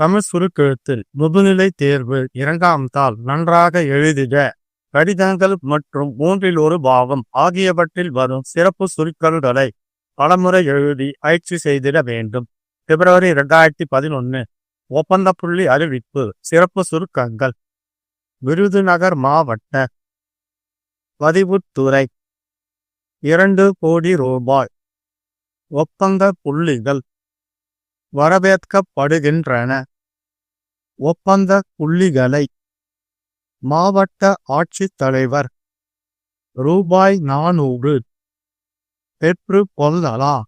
தமிழ் சுருக்கெழுத்தில் முதுநிலை தேர்வு 2ஆம் தாள் நன்றாக எழுதிட. கடிதங்கள் மற்றும் 1/3 பாகம் ஆகியவற்றில் வரும் சிறப்பு சுருக்கல்களை பலமுறை எழுதி பயிற்சி செய்திட வேண்டும். பிப்ரவரி 2011 ஒப்பந்த புள்ளி அறிவிப்பு. சிறப்பு சுருக்கங்கள். விருதுநகர் மாவட்ட பதிவுத்துறை 2 கோடி ரூபாய். ஒப்பந்த புள்ளிகள் வரவேற்கப்படுகின்றன. ஒப்பந்த புள்ளிகளை மாவட்ட ஆட்சித்தலைவர் ரூபாய் 400 பெற்று கொள்ளலாம்.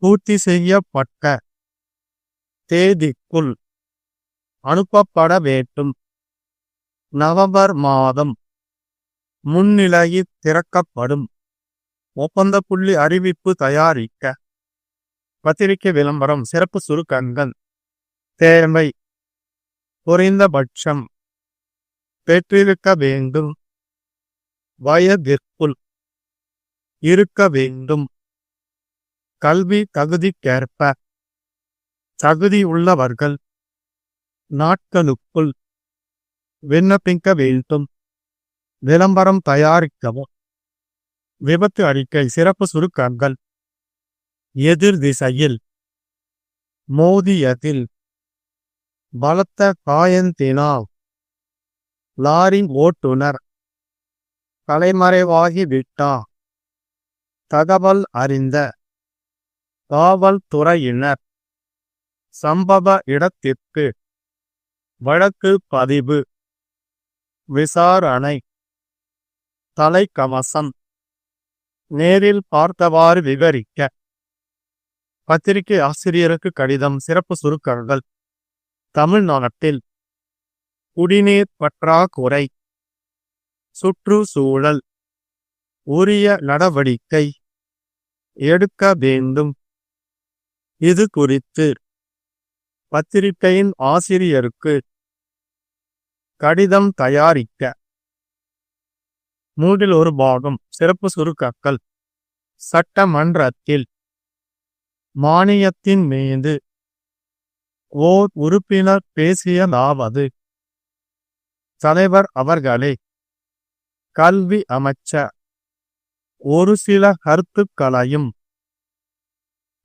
பூர்த்தி செய்யப்பட்ட தேதிக்குள் அனுப்பப்பட வேண்டும். நவம்பர் மாதம் முன்னிலையில் திறக்கப்படும். ஒப்பந்த புள்ளி அறிவிப்பு தயாரிக்க பத்திரிகை விளம்பரம். சிறப்பு சுருக்கங்கள். தேவை குறைந்தபட்சம் பெற்றிருக்க வேண்டும். வயதிற்குள் இருக்க வேண்டும். கல்வி தகுதிக்கேற்ப தகுதி உள்ளவர்கள் நாட்களுக்குள் விண்ணப்பிக்க வேண்டும். விளம்பரம் தயாரிக்கவும். விபத்து அறிக்கை. சிறப்பு சுருக்கங்கள். எதிர் திசையில் மோதியதில் பலத்த காயத்தினால் லாரி ஓட்டுநர் தலைமறைவாகிவிட்டார். தகவல் அறிந்த காவல்துறையினர் சம்பவ இடத்திற்கு வழக்கு பதிவு. விசாரணை. தலைக்கவசம் நேரில் பார்த்தவாறு விவரிக்க பத்திரிகை ஆசிரியருக்கு கடிதம். சிறப்பு சுருக்கங்கள். தமிழ்நாட்டில் குடிநீர் பற்றாக்குறை. சுற்றுச்சூழல் உரிய நடவடிக்கை எடுக்க வேண்டும். இது குறித்து பத்திரிகையின் ஆசிரியருக்கு கடிதம் தயாரிக்க 1/3 பாகம். சிறப்பு சுருக்கங்கள். சட்டமன்றத்தில் மானியத்தின் மீது ஓர் உறுப்பினர் பேசியதாவது: தலைவர் அவர்களே, கல்வி அமைச்சர் ஒரு சில கருத்துக்களையும்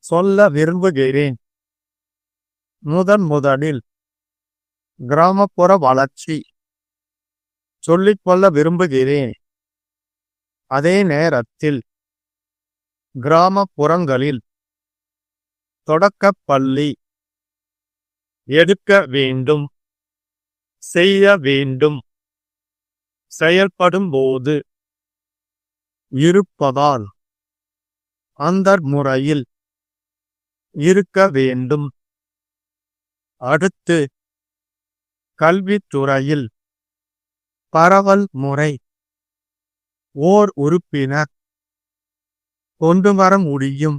சொல்ல விரும்புகிறேன். முதலில் கிராமப்புற வளர்ச்சி சொல்லிக்கொள்ள விரும்புகிறேன். அதே நேரத்தில் கிராமப்புறங்களில் தொடக்கப்பள்ளி எடுக்க வேண்டும், செய்ய வேண்டும், செயல்படும் போது இருப்பதால் அந்த முறையில் இருக்க வேண்டும். அடுத்து கல்வித்துறையில் பரவல் முறை ஓர் உறுப்பினர் கொண்டு வர முடியும்.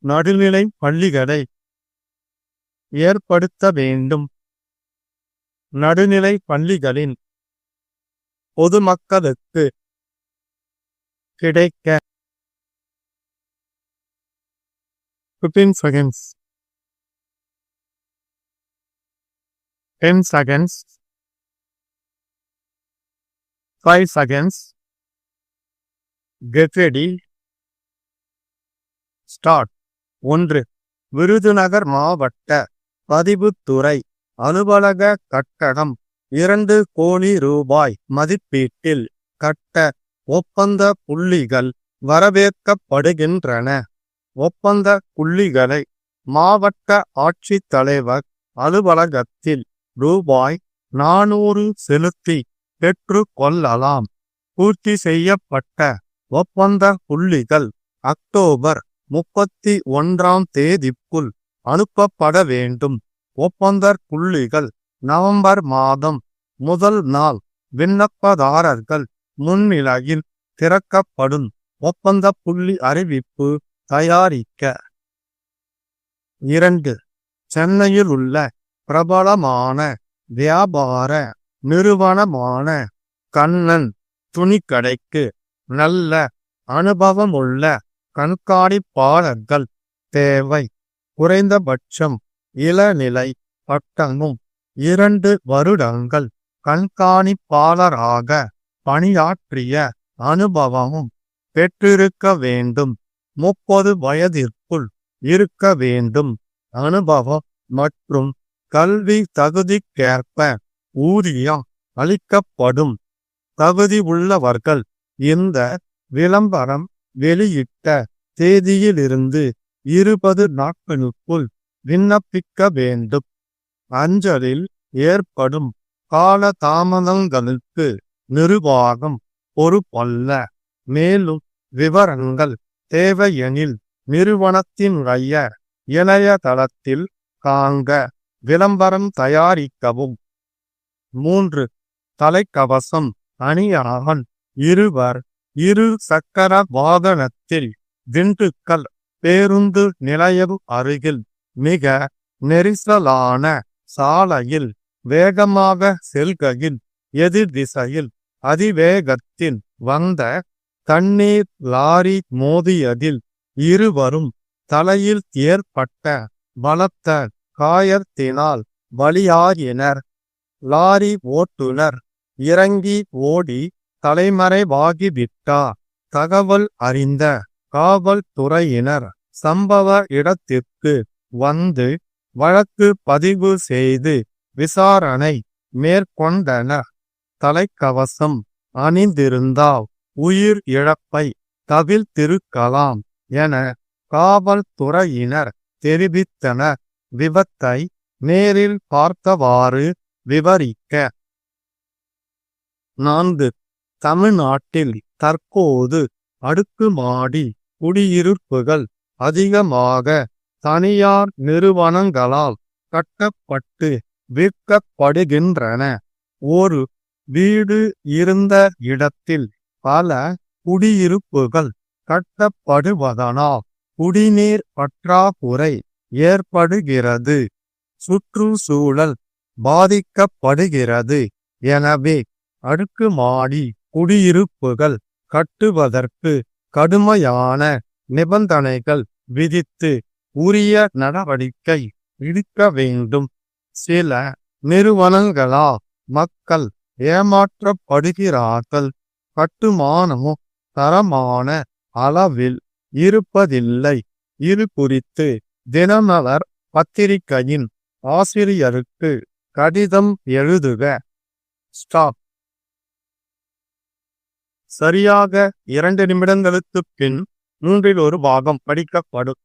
நடுநிலை பள்ளிகளை ஏற்படுத்த வேண்டும். நடுநிலை பள்ளிகளின் பொதுமக்களுக்கு கிடைக்க 15 seconds 10 seconds 5 seconds get ready start. 1. Virudhunagar மாவட்ட பதிவுத்துறை அலுவலக கட்டடம் 2 கோடி ரூபாய் மதிப்பீட்டில் கட்ட ஒப்பந்த புள்ளிகள் வரவேற்கப்படுகின்றன. ஒப்பந்த புள்ளிகளை மாவட்ட ஆட்சித்தலைவர் அலுவலகத்தில் ரூபாய் 400 செலுத்தி பெற்று கொள்ளலாம். பூர்த்தி செய்யப்பட்ட ஒப்பந்த புள்ளிகள் அக்டோபர் 31ஆம் தேதிக்குள் அனுப்பப்பட வேண்டும். ஒப்பந்த புள்ளிகள் நவம்பர் மாதம் முதல் நாள் விண்ணப்பதாரர்கள் முன்னிலையில் திறக்கப்படும். ஒப்பந்த புள்ளி அறிவிப்பு தயாரிக்க 2. சென்னையில் உள்ள பிரபலமான வியாபார நிறுவனமான கண்ணன் துணிக்கடைக்கு நல்ல அனுபவமுள்ள கண்காணிப்பாளர்கள் தேவை. குறைந்தபட்சம் இளநிலை பட்டமும் 2 வருடங்கள் கண்காணிப்பாளராக பணியாற்றிய அனுபவமும் பெற்றிருக்க வேண்டும். 30 வயதிற்குள் இருக்க வேண்டும். அனுபவம் மற்றும் கல்வி தகுதிக்கேற்ப ஊதியம் அளிக்கப்படும். தகுதி உள்ளவர்கள் இந்த விளம்பரம் வெளியிட்ட தேதியிலிருந்து 20 நாட்களுக்குள் விண்ணப்பிக்க வேண்டும். அஞ்சலில் ஏற்படும் கால தாமதங்களுக்கு நிர்வாகம் பொறுப்பல்ல. மேலும் விவரங்கள் தேவையெனில் நிறுவனத்தினுடைய இணையதளத்தில் காண்க. விளம்பரம் தயாரிக்கவும். 3. தலைக்கவசம் அணியாமல் இருவர் 2 சக்கர வாகனத்தில் திண்டுக்கல் பேருந்து நிலையம் அருகில் மிக நெரிசலான சாலையில் வேகமாக செல்கையில் எதிர் திசையில் அதிவேகத்தில் வந்த தண்ணீர் லாரி மோதியதில் இருவரும் தலையில் ஏற்பட்ட பலத்த காயத்தினால் பலியாயினர். லாரி ஓட்டுநர் இறங்கி ஓடி தலைமறைவாகிவிட்டார். தகவல் அறிந்த காவல்துறையினர் சம்பவ இடத்திற்கு வந்து வழக்கு பதிவு செய்து விசாரணை மேற்கொண்டனர். தலைக்கவசம் அணிந்திருந்தால் உயிர் இழப்பை தவிர்த்திருக்கலாம் என காவல்துறையினர் தெரிவித்தனர். விபத்தை நேரில் பார்த்தவாறு விவரிக்க. 4. தமிழ்நாட்டில் தற்போது அடுக்குமாடி குடியிருப்புகள் அதிகமாக தனியார் நிறுவனங்களால் கட்டப்பட்டு விற்கப்படுகின்றன. ஒரு வீடு இருந்த இடத்தில் பல குடியிருப்புகள் கட்டப்படுவதனால் குடிநீர் பற்றாக்குறை ஏற்படுகிறது. சுற்றுச்சூழல் பாதிக்கப்படுகிறது. எனவே அடுக்குமாடி குடியிருப்புகள் கட்டுவதற்கு கடுமையான நிபந்தனைகள் விதித்து உரிய நடவடிக்கை எடுக்க வேண்டும். சில நிறுவனங்களால் மக்கள் ஏமாற்றப்படுகிறார்கள். கட்டுமானமும் தரமான அளவில் இருப்பதில்லை. இது குறித்து தினமலர் பத்திரிகையின் ஆசிரியருக்கு கடிதம் எழுதுக. ஸ்டாப். சரியாக 2 நிமிடங்களுக்குப் பின் 1/3 பாகம் படிக்கப்படும்.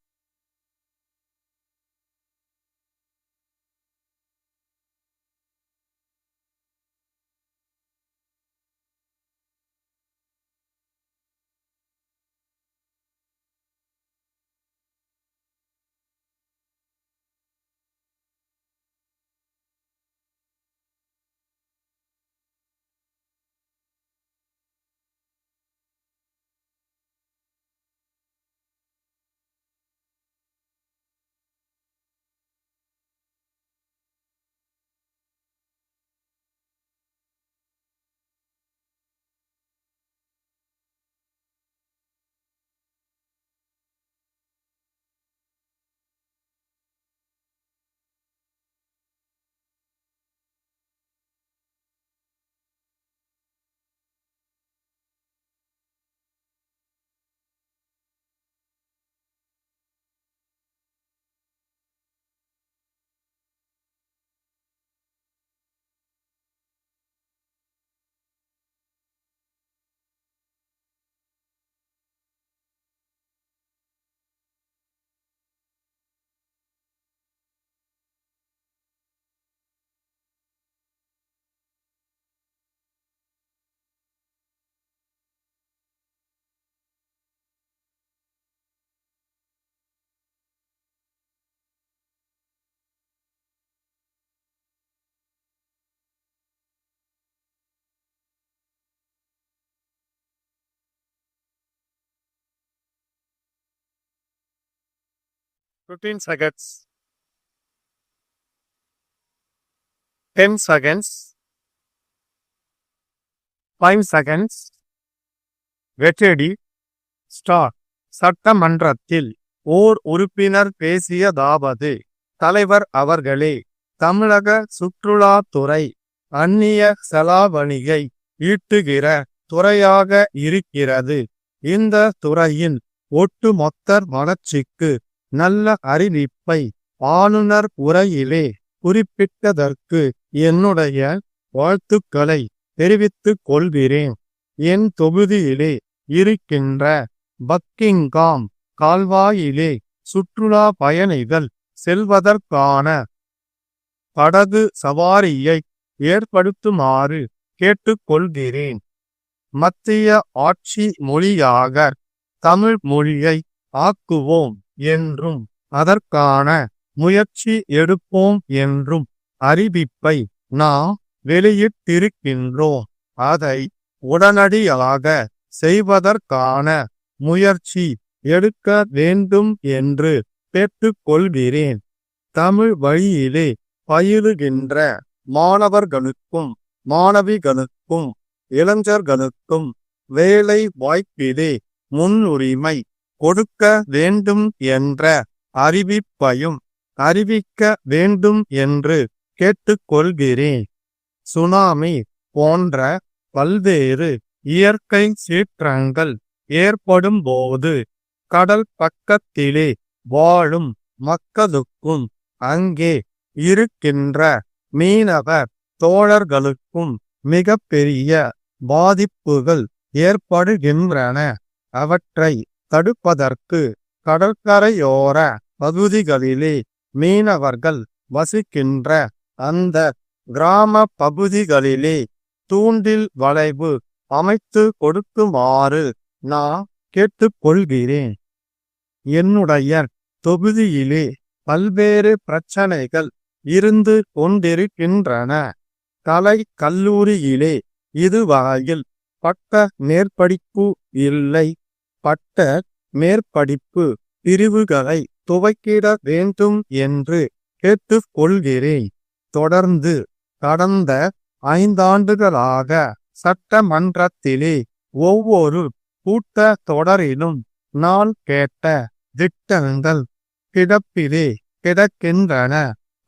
Fifteen seconds. 10 seconds. 5 seconds. வெற்றடி. ஸ்டார்ட். சட்டமன்றத்தில் ஓர் உறுப்பினர் பேசியதாவது: தலைவர் அவர்களே, தமிழக சுற்றுலாத்துறை அந்நிய செலாவணியை ஈட்டுகிற துறையாக இருக்கிறது. இந்த துறையின் ஒட்டுமொத்த வளர்ச்சிக்கு நல்ல அறிவிப்பை ஆளுநர் உரையிலே குறிப்பிட்டதற்கு என்னுடைய வாழ்த்துக்களை தெரிவித்துக் கொள்கிறேன். என் தொகுதியிலே இருக்கின்ற பக்கிங்காம் கால்வாயிலே சுற்றுலா பயணிகள் செல்வதற்கான படகு சவாரியை ஏற்படுத்துமாறு கேட்டுக்கொள்கிறேன். மத்திய ஆட்சி மொழியாக தமிழ் மொழியை ஆக்குவோம் என்றும் அதற்கான முயற்சி எடுப்போம் என்றும் அறிவிப்பை நாம் வெளியிட்டிருக்கின்றோம். அதை உடனடியாக செய்வதற்கான முயற்சி எடுக்க வேண்டும் என்று கேட்டுக்கொள்கிறேன். தமிழ் வழியிலே பயிலுகின்ற மாணவர்களுக்கும் மாணவிகளுக்கும் இளைஞர்களுக்கும் வேலை வாய்ப்பிலே முன்னுரிமை கொடுக்க வேண்டும் என்ற அறிவிப்பையும் அறிவிக்க வேண்டும் என்று கேட்டுக்கொள்கிறேன். சுனாமி போன்ற பல்வேறு இயற்கை சீற்றங்கள் ஏற்படும் போது கடல் பக்கத்திலே வாழும் மக்களுக்கும் அங்கே இருக்கின்ற மீனவர் தோழர்களுக்கும் மிகப்பெரிய பாதிப்புகள் ஏற்படுகின்றன. அவற்றை தடுப்பதற்கு கடற்கரையோர பகுதிகளிலே மீனவர்கள் வசிக்கின்ற அந்த கிராம பகுதிகளிலே தூண்டில் வளைவு அமைத்து கொடுக்குமாறு நான் கேட்டுக்கொள்கிறேன். என்னுடைய தொகுதியிலே பல்வேறு பிரச்சனைகள் இருந்து கொண்டிருக்கின்றன. கலை கல்லூரியிலே இதுவரையில் பட்ட மேற்படிப்பு இல்லை. பட்ட மேற்படிப்பு பிரிவுகளை துவக்கிட வேண்டும் என்று கேட்டுக்கொள்கிறேன். தொடர்ந்து கடந்த 5 ஆண்டுகளாக சட்டமன்றத்திலே ஒவ்வொரு கூட்ட தொடரிலும் நான் கேட்ட திட்டங்கள் கிடப்பிலே கிடக்கின்றன.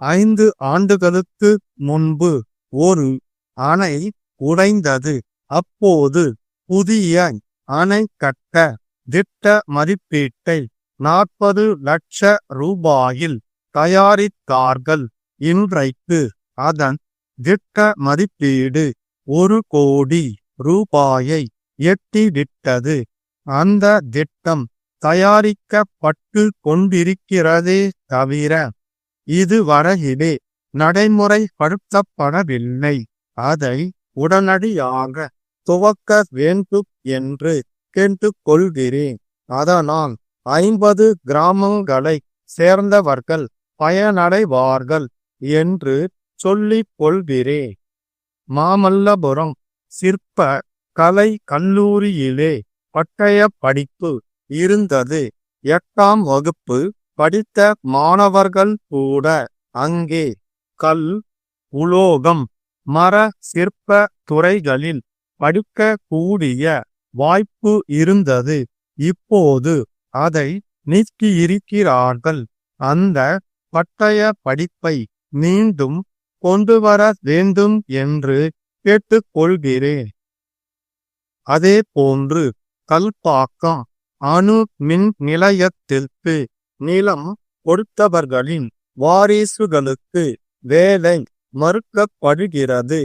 5 ஆண்டுகளுக்கு முன்பு ஒரு அணை உடைந்தது. அப்போது புதிய அணை கட்ட திட்ட மதிப்பீட்டை 40 லட்ச ரூபாயில் தயாரித்தார்கள். இன்றைக்கு அதன் திட்ட மதிப்பீடு 1 கோடி ரூபாயை எட்டிவிட்டது. அந்த திட்டம் தயாரிக்கப்பட்டு கொண்டிருக்கிறதே தவிர இதுவரையிலே நடைமுறைப்படுத்தப்படவில்லை. அதை உடனடியாக துவக்க வேண்டும் என்று கேட்டுக்கொள்கிறேன். அதனால் 50 கிராமங்களை சேர்ந்தவர்கள் பயனடைவார்கள் என்று சொல்லிக் கொள்கிறேன். மாமல்லபுரம் சிற்ப கலை கல்லூரியிலே பட்டய படிப்பு இருந்தது. 8ஆம் வகுப்பு படித்த மாணவர்கள் கூட அங்கே கல், உலோகம், மர சிற்ப துறைகளில் படிக்க கூடிய வாய்ப்பு இருந்தது. இப்போது அதை நீக்கியிருக்கிறார்கள். அந்த பட்டய படிப்பை மீண்டும் கொண்டுவர வேண்டும் என்று கேட்டுக்கொள்கிறேன். அதே போன்று கல்பாக்கம் அணு மின் நிலையத்திற்கு நிலம் கொடுத்தவர்களின் வாரிசுகளுக்கு வேலை மறுக்கப்படுகிறது.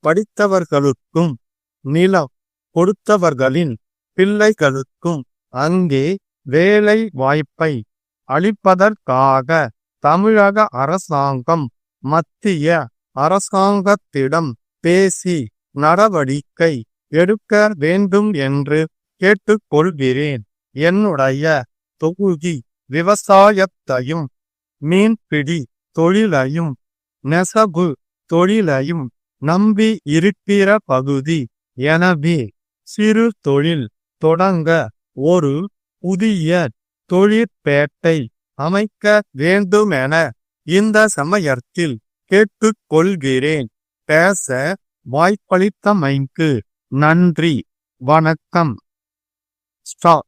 படித்தவர்களுக்கும் நிலம் கொடுத்தவர்களின் பிள்ளைகளுக்கும் அங்கே வேலை வாய்ப்பை அளிப்பதற்காக தமிழக அரசாங்கம் மத்திய அரசாங்கத்திடம் பேசி நடவடிக்கை எடுக்க வேண்டும் என்று கேட்டுக்கொள்கிறேன். என்னுடைய தொகுதி விவசாயத்தையும் மீன்பிடி தொழிலையும் நெசவு தொழிலையும் நம்பி இருக்கிற பகுதி. எனவே சிறு தொழில் தொடங்க ஒரு புதிய தொழிற்பேட்டை அமைக்க வேண்டுமென இந்த சமயத்தில் கேட்டுக்கொள்கிறேன். பேச வாய்ப்பளித்தமைக்கு நன்றி. வணக்கம். ஸ்டாப்.